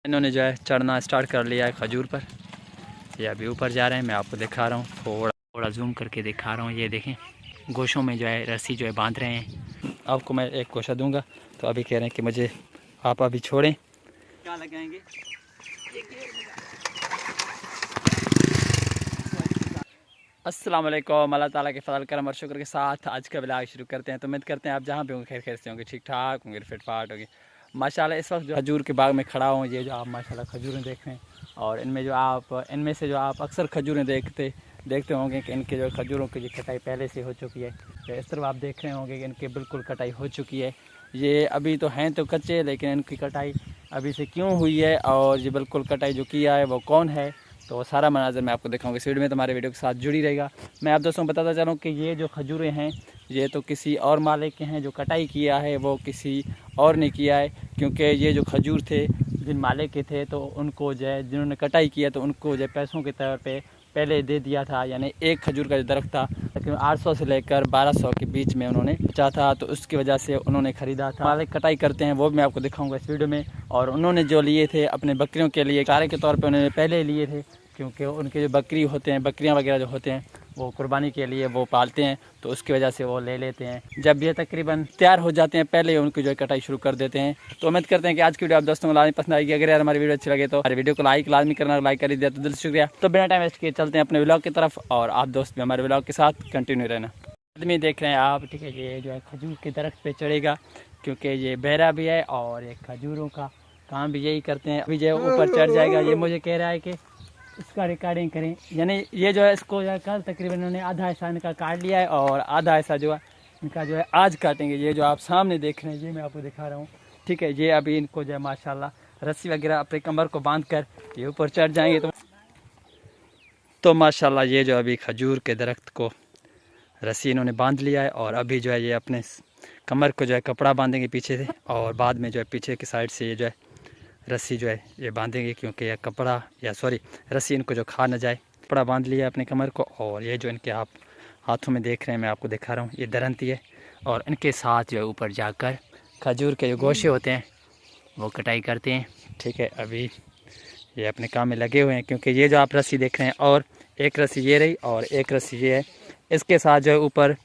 इन्होंने जो है चढ़ना स्टार्ट कर लिया है खजूर पर। ये अभी ऊपर जा रहे हैं, मैं आपको दिखा रहा हूँ, थोड़ा थोड़ा जूम करके दिखा रहा हूँ। ये देखें, गोशों में जो है रस्सी जो है बांध रहे हैं। आपको मैं एक गोशा दूंगा तो अभी कह रहे हैं कि मुझे आप अभी छोड़ें। क्या लगाएंगे? अस्सलाम वालेकुम, अल्लाह ताला के फजल करम और शुक्र के साथ आज का ब्लॉग शुरू करते हैं। तो उम्मीद करते हैं आप जहाँ भी होंगे खैर खैर से होंगे, ठीक ठाक होंगे, फिट फाट होंगे माशाल्लाह। इस वक्त जो खजूर के बाग में खड़ा हूँ, ये जो आप माशाल्लाह खजूरें देख रहे हैं, और इनमें से जो आप अक्सर खजूरें देखते होंगे कि इनके जो खजूरों की जो कटाई पहले से हो चुकी है। तो इस तरफ आप देख रहे होंगे कि इनके बिल्कुल कटाई हो चुकी है। ये अभी तो हैं तो कच्चे, लेकिन इनकी कटाई अभी से क्यों हुई है और ये बिल्कुल कटाई जो किया है वो कौन है, तो वो सारा मनाजर मैं आपको दिखाऊंगा इस वीडियो में। तुम्हारे वीडियो के साथ जुड़ी रहेगा। मैं आप दोस्तों को बताता चलूँ कि ये जो खजूरें हैं ये तो किसी और मालिक के हैं, जो कटाई किया है वो किसी और ने किया है। क्योंकि ये जो खजूर थे जिन मालिक के थे, तो उनको जो है जिन्होंने कटाई किया तो उनको जो पैसों के तौर पे पहले दे दिया था। यानी एक खजूर का जो दरख्त था तकरीबन 800 से लेकर 1200 के बीच में उन्होंने बेचा था, तो उसकी वजह से उन्होंने ख़रीदा था। मालिक कटाई करते हैं वो भी मैं आपको दिखाऊंगा इस वीडियो में। और उन्होंने जो लिए थे अपने बकरियों के लिए चारे के तौर पे उन्होंने पहले लिए थे, क्योंकि उनके जो बकरी होते हैं, बकरियां वगैरह जो होते हैं वो कुर्बानी के लिए वो पालते हैं, तो उसकी वजह से वो ले लेते हैं। जब ये तकरीबन तैयार हो जाते हैं पहले उनकी जो है कटाई शुरू कर देते हैं। तो उम्मीद करते हैं कि आज की वीडियो आप दोस्तों को लाजमी पसंद आएगी। अगर यार हमारी वीडियो अच्छी लगे तो हमारी वीडियो को लाइक करना, लाइक कर दिया तो दिल से शुक्रिया। तो बिना टाइम वेस्ट किए चलते हैं अपने व्लॉग की तरफ, और आप दोस्त भी हमारे व्लॉग के साथ कंटिन्यू रहना। आदमी देख रहे हैं आप, ठीक है, ये जो है खजूर के दरख्त पे चढ़ेगा, क्योंकि ये बहरा भी है और ये खजूरों का काम भी यही करते हैं। अभी जो ऊपर चढ़ जाएगा, ये मुझे कह रहा है कि इसका रिकॉर्डिंग करें। यानी ये जो है इसको जो है कल तकरीबन इन्होंने आधा हिस्सा इनका काट लिया है, और आधा हिस्सा जो है इनका जो है आज काटेंगे। ये जो आप सामने देख रहे हैं ये मैं आपको दिखा रहा हूँ, ठीक है। ये अभी इनको जो है माशाल्लाह रस्सी वगैरह अपने कमर को बांध कर ये ऊपर चढ़ जाएंगे। तो माशाल्लाह ये जो अभी खजूर के दरख्त को रस्सी इन्होंने बांध लिया है, और अभी जो है ये अपने कमर को जो है कपड़ा बांधेंगे पीछे से, और बाद में जो है पीछे की साइड से ये जो है रस्सी जो है ये बांधेंगे, क्योंकि यह कपड़ा या सॉरी रस्सी इनको जो खा ना जाए। कपड़ा बांध लिया है अपने कमर को, और ये जो इनके आप हाथों में देख रहे हैं मैं आपको दिखा रहा हूँ, ये दरंती है। और इनके साथ जो है ऊपर जाकर खजूर के जो गोशे होते हैं वो कटाई करते हैं, ठीक है। अभी ये अपने काम में लगे हुए हैं, क्योंकि ये जो आप रस्सी देख रहे हैं, और एक रस्सी ये रही और एक रस्सी ये है, इसके साथ जो है ऊपर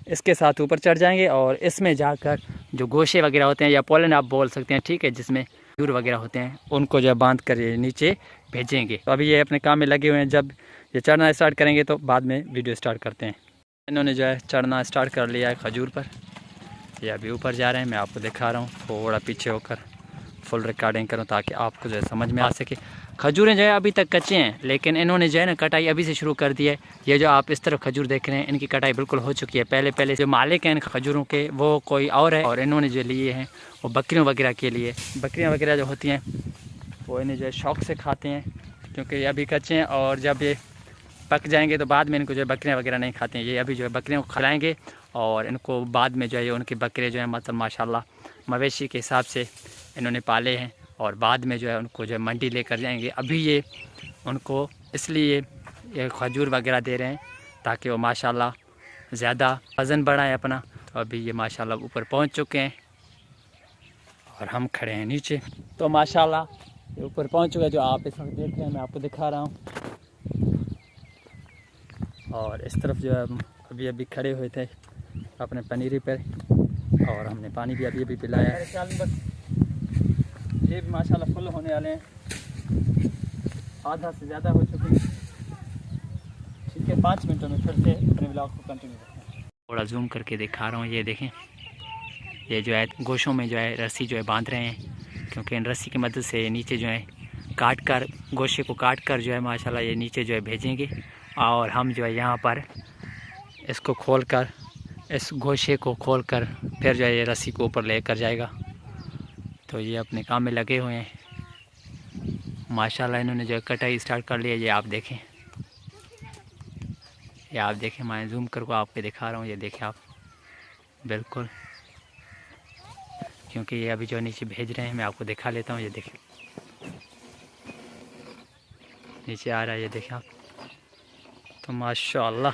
इसके साथ ऊपर चढ़ जाएंगे, और इसमें जाकर जो गोशे वगैरह होते हैं या पोलन आप बोल सकते हैं, ठीक है, जिसमें खजूर वगैरह होते हैं उनको जो है बांध कर ये नीचे भेजेंगे। तो अभी ये अपने काम में लगे हुए हैं, जब ये चढ़ना स्टार्ट करेंगे तो बाद में वीडियो स्टार्ट करते हैं। इन्होंने जो है चढ़ना स्टार्ट कर लिया है खजूर पर। ये अभी ऊपर जा रहे हैं, मैं आपको दिखा रहा हूँ, थोड़ा पीछे होकर फुल रिकॉर्डिंग करूँ ताकि आपको जो है समझ में आ सके। खजूरें जो है अभी तक कच्चे हैं, लेकिन इन्होंने जो है ना कटाई अभी से शुरू कर दी है। ये जो आप इस तरफ खजूर देख रहे हैं इनकी कटाई बिल्कुल हो चुकी है। पहले जो मालिक हैं इन खजूरों के वो कोई और है, और इन्होंने जो लिए हैं वो बकरियों वगैरह के लिए। बकरियाँ वगैरह जो होती हैं वो इन्हें जो है शौक़ से खाते हैं, क्योंकि ये अभी कच्चे हैं, और जब ये पक जाएंगे तो बाद में इनको जो है बकरियाँ वगैरह नहीं खाते हैं। ये अभी जो है बकरियों को खिलाएँगे, और इनको बाद में जो है उनके बकरे जो है मतलब माशाल्लाह मवेशी के हिसाब से इन्होंने पाले हैं, और बाद में जो है उनको जो है मंडी लेकर जाएंगे। अभी ये उनको इसलिए ये खजूर वगैरह दे रहे हैं ताकि वो माशाल्लाह ज़्यादा वज़न बढ़ाएं अपना। तो अभी ये माशाल्लाह ऊपर पहुंच चुके हैं, और हम खड़े हैं नीचे। तो माशाल्लाह ये ऊपर पहुंच चुके हैं, जो आप इस वक्त देख रहे हैं मैं आपको दिखा रहा हूँ। और इस तरफ जो है हम अभी खड़े हुए थे अपने पनीरी पर, और हमने पानी भी अभी पिलाया है। ये भी माशाल्लाह फुल होने वाले हैं, आधा से ज़्यादा हो चुके हैं, ठीक है। 5 मिनटों में फिर से अपने ब्लॉग को कंटिन्यू करते हैं। थोड़ा जूम करके दिखा रहा हूँ, ये देखें, ये जो है गोशों में जो है रस्सी जो है बांध रहे हैं, क्योंकि इन रस्सी की मदद से नीचे जो है काट कर गोशे को काट कर जो है माशाल्लाह ये नीचे जो है भेजेंगे, और हम जो है यहाँ पर इसको खोल कर इस गोशे को खोल कर फिर जो है ये रस्सी को ऊपर लेकर जाएगा। तो ये अपने काम में लगे हुए हैं माशाल्लाह। इन्होंने जो है कटाई स्टार्ट कर लिया। ये आप देखें, मैं जूम करके आपको दिखा रहा हूँ, ये देखें आप बिल्कुल, क्योंकि ये अभी जो नीचे भेज रहे हैं मैं आपको दिखा लेता हूँ। ये देखें नीचे आ रहा है, ये देखें आप। तो माशाल्लाह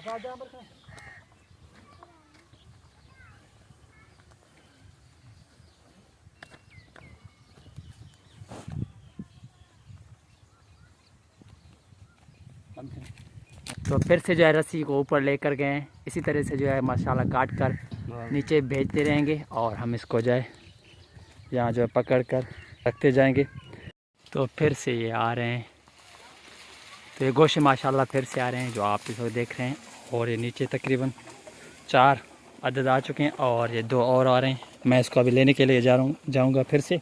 तो फिर से जो है रस्सी को ऊपर लेकर गए, इसी तरह से जो है माशाल्लाह काट कर नीचे भेजते रहेंगे और हम इसको जो है यहाँ जो है पकड़ कर रखते जाएंगे। तो फिर से ये आ रहे हैं, तो ये गोशे माशाल्लाह फिर से आ रहे हैं जो आप इसको देख रहे हैं। और ये नीचे तकरीबन 4 अदद आ चुके हैं और ये 2 और आ रहे हैं। मैं इसको अभी लेने के लिए जाऊँगा फिर से।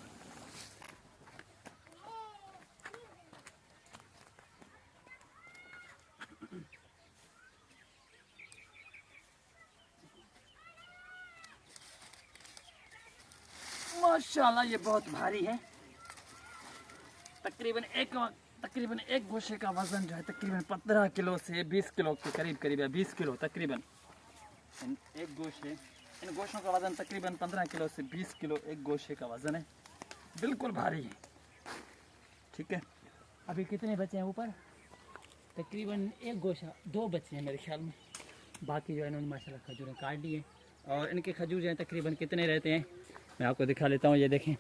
माशाल्लाह ये बहुत भारी है। तकरीबन एक गोशे का वज़न जो है तकरीबन 15 किलो से 20 किलो के करीब है। 20 किलो तकरीबन इन गोशों का वज़न तकरीबन 15 किलो से 20 किलो एक गोशे का वज़न है। बिल्कुल भारी है। ठीक है, अभी कितने बचे हैं ऊपर? तकरीबन एक गोशा 2 बचे हैं मेरे ख्याल में। बाकी जो है इन्होंने माशाल्लाह खजूरें काट दी हैं। और इनके खजूर जो हैं तकरीबन कितने रहते हैं मैं आपको दिखा लेता हूँ। ये देखें,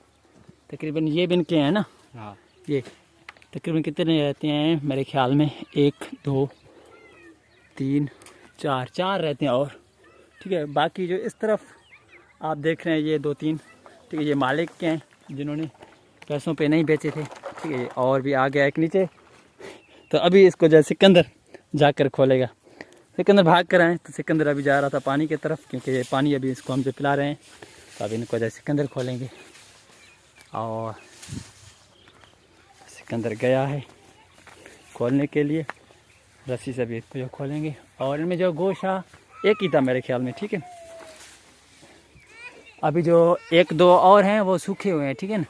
तकरीबन ये भी इनके हैं ना। हाँ, ये तकरीबन कितने रहते हैं मेरे ख्याल में 1 2 3 4 रहते हैं। और ठीक है, बाकी जो इस तरफ आप देख रहे हैं ये 2 3, ठीक है, ये मालिक के हैं जिन्होंने पैसों पे नहीं बेचे थे। ठीक है, और भी आ गया एक नीचे। तो अभी इसको जो सिकंदर जाकर खोलेगा। सिकंदर भाग कर आए, तो सिकंदर अभी जा रहा था पानी की तरफ, क्योंकि ये पानी अभी इसको हम जो पिला रहे हैं। तो अभी इनको जैसे सिकंदर खोलेंगे और सिकंदर गया है खोलने के लिए। रस्सी से भी इसको जो खोलेंगे। और इनमें जो गोशा एक ही था मेरे ख्याल में। ठीक है, अभी जो 1 2 और हैं वो सूखे हुए हैं। ठीक है ना,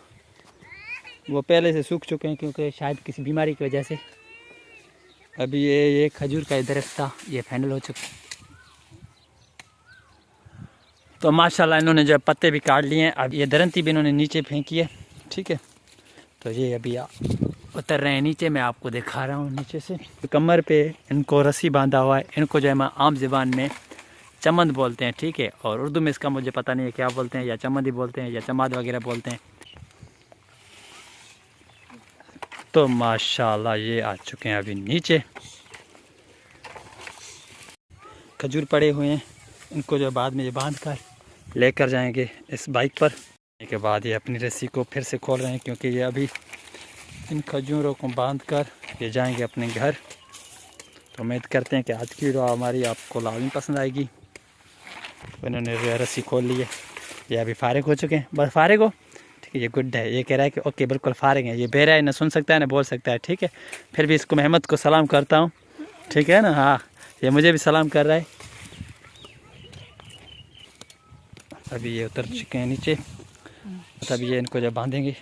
वो पहले से सूख चुके हैं क्योंकि शायद किसी बीमारी की वजह से। अभी ये खजूर का दरख्त था, ये फैंडल हो चुका है। तो माशाल्लाह इन्होंने जो पत्ते भी काट लिए हैं। अब ये दरंती भी इन्होंने नीचे फेंकी है। ठीक है, तो ये अभी उतर रहे हैं नीचे। मैं आपको दिखा रहा हूँ नीचे से। कमर पे इनको रस्सी बांधा हुआ है। इनको जो है आम ज़बान में चमद बोलते हैं। ठीक है, और उर्दू में इसका मुझे पता नहीं है क्या बोलते हैं, या चमद ही बोलते हैं या चमाद वगैरह बोलते हैं। तो माशाल्लाह ये आ चुके हैं अभी नीचे। खजूर पड़े हुए हैं, इनको जो बाद में ये बांध कर लेकर जाएंगे इस बाइक पर। के बाद ये अपनी रस्सी को फिर से खोल रहे हैं, क्योंकि ये अभी इन खजूरों को बांध कर ये जाएंगे अपने घर। तो उम्मीद करते हैं कि आज की वीडियो हमारी आपको लाजमी पसंद आएगी। तो इन्होंने रस्सी खोल ली है, ये अभी फारिग हो चुके हैं। बस फारिग हो, ठीक है। ये गुड है, ये कह रहा है कि ओके बिल्कुल फारिग है। ये बेरा है, ना सुन सकता है ना बोल सकता है। ठीक है, फिर भी इसको महमद को सलाम करता हूँ। ठीक है ना, हाँ, ये मुझे भी सलाम कर रहा है। अभी ये उतर चुके हैं नीचे। तभी ये इनको जब बांधेंगे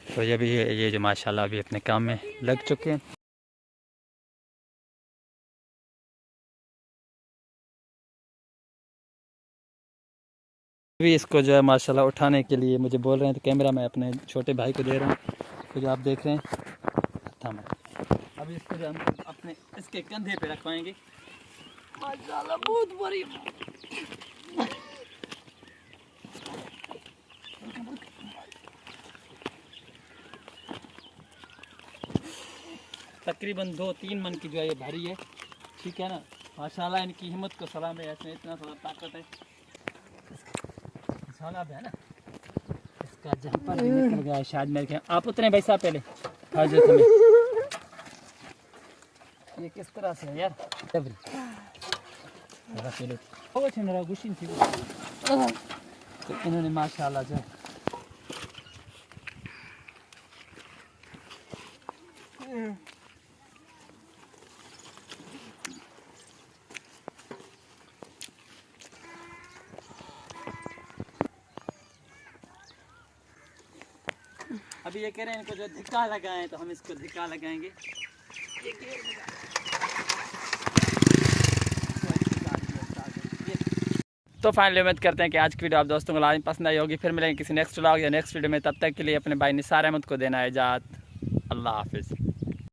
तो ये जो माशाल्लाह अभी अपने काम में लग चुके हैं। अभी इसको जो है माशाल्लाह उठाने के लिए मुझे बोल रहे हैं, तो कैमरा मैं अपने छोटे भाई को दे रहा हूँ। तो जो आप देख रहे हैं अभी इसको जो हम अपने इसके कंधे पे रखवाएंगे। माशाल्लाह बहुत बड़ी। तकरीबन 2-3 मन की जो है ये भारी है। ठीक है ना, माशाल्लाह इनकी हिम्मत को सलाम है। इसमें इतना थोड़ा ताकत है, है ना। इसका जंपर भी निकल गया है शायद मेरे ख्याल। आप उतरे भाई साहब पहले हाजत में। ये किस तरह से है यार। तो इन्होंने माशाल्लाह जो अभी ये कह रहे हैं इनको जो धिक्का लगाएं, तो हम इसको धिक्का लगाएंगे। तो फाइनली उम्मीद करते हैं कि आज की वीडियो आप दोस्तों को लाजमी पसंद आई होगी। फिर मिलेंगे किसी नेक्स्ट व्लॉग या नेक्स्ट वीडियो में। तब तक के लिए अपने भाई निसार अहमद को देना है इजाज़त। अल्लाह हाफिज़।